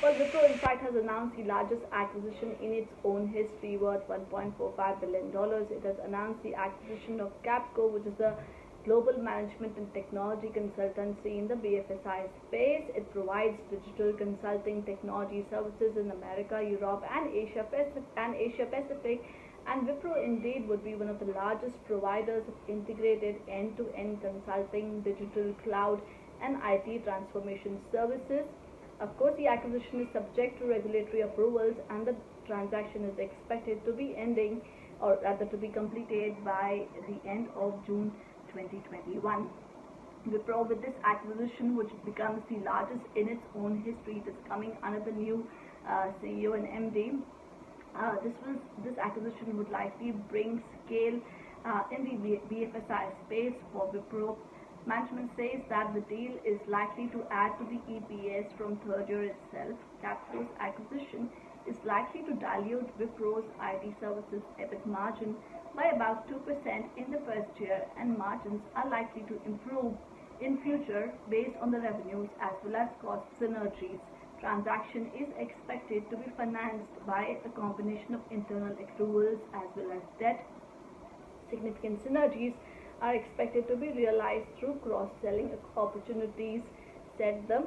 Well, Wipro in fact has announced the largest acquisition in its own history worth $1.45 billion. It has announced the acquisition of Capco, which is a global management and technology consultancy in the BFSI space. It provides digital consulting technology services in America, Europe, and Asia Pacific. And Wipro indeed would be one of the largest providers of integrated end-to-end consulting, digital cloud, and IT transformation services. Of course, the acquisition is subject to regulatory approvals, and the transaction is expected to be ending, or rather to be completed by the end of June 2021. Wipro, with this acquisition, which becomes the largest in its own history, it is coming under the new CEO and MD. This acquisition would likely bring scale in the BFSI space for Wipro. Management says that the deal is likely to add to the EPS from third year itself. Capco's acquisition is likely to dilute Wipro's IT services EBIT margin by about 2% in the first year, and margins are likely to improve in future based on the revenues as well as cost synergies. Transaction is expected to be financed by a combination of internal accruals as well as debt. Significant synergies are expected to be realized through cross-selling opportunities, said the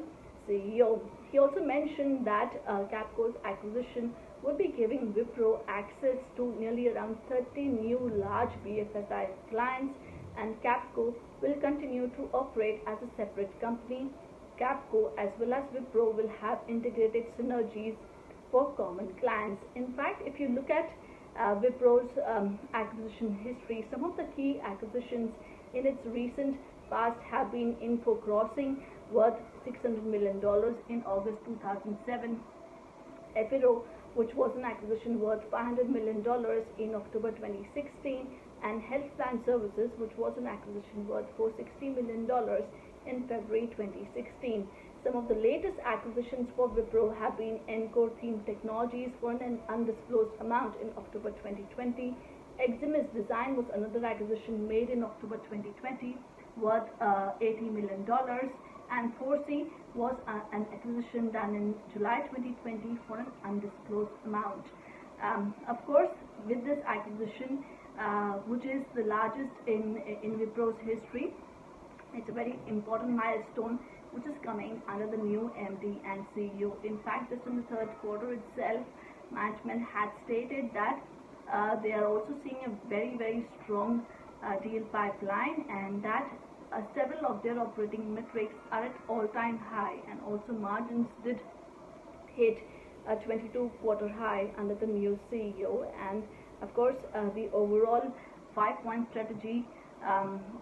CEO. He also mentioned that Capco's acquisition would be giving Wipro access to nearly around 30 new large BFSI clients, and Capco will continue to operate as a separate company. Capco as well as Wipro will have integrated synergies for common clients. In fact, if you look at Wipro's acquisition history, some of the key acquisitions in its recent past have been Info Crossing, worth $600 million in August 2007, Epiro, which was an acquisition worth $500 million in October 2016, and Health Plan Services, which was an acquisition worth $460 million in February 2016. Some of the latest acquisitions for Wipro have been Encore Theme Technologies for an undisclosed amount in October 2020. Eximus Design was another acquisition made in October 2020 worth $80 million. And 4C was an acquisition done in July 2020 for an undisclosed amount. Of course, with this acquisition, which is the largest in Wipro's history, it's a very important milestone which is coming under the new MD and CEO. In fact, just in the third quarter itself, management had stated that they are also seeing a very, very strong deal pipeline, and that several of their operating metrics are at all-time high, and also margins did hit a 22-quarter high under the new CEO. And of course, the overall 5-point strategy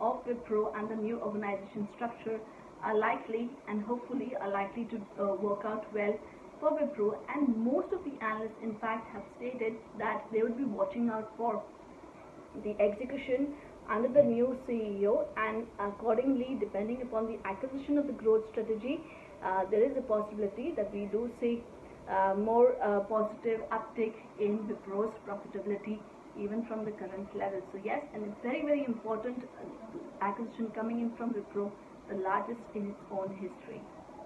of Wipro and the new organization structure are likely and hopefully are likely to work out well for Wipro, and most of the analysts in fact have stated that they would be watching out for the execution under the new CEO, and accordingly, depending upon the acquisition of the growth strategy, there is a possibility that we do see more positive uptick in Wipro's profitability even from the current level. So yes, and it's very, very important acquisition coming in from Wipro, the largest in its own history.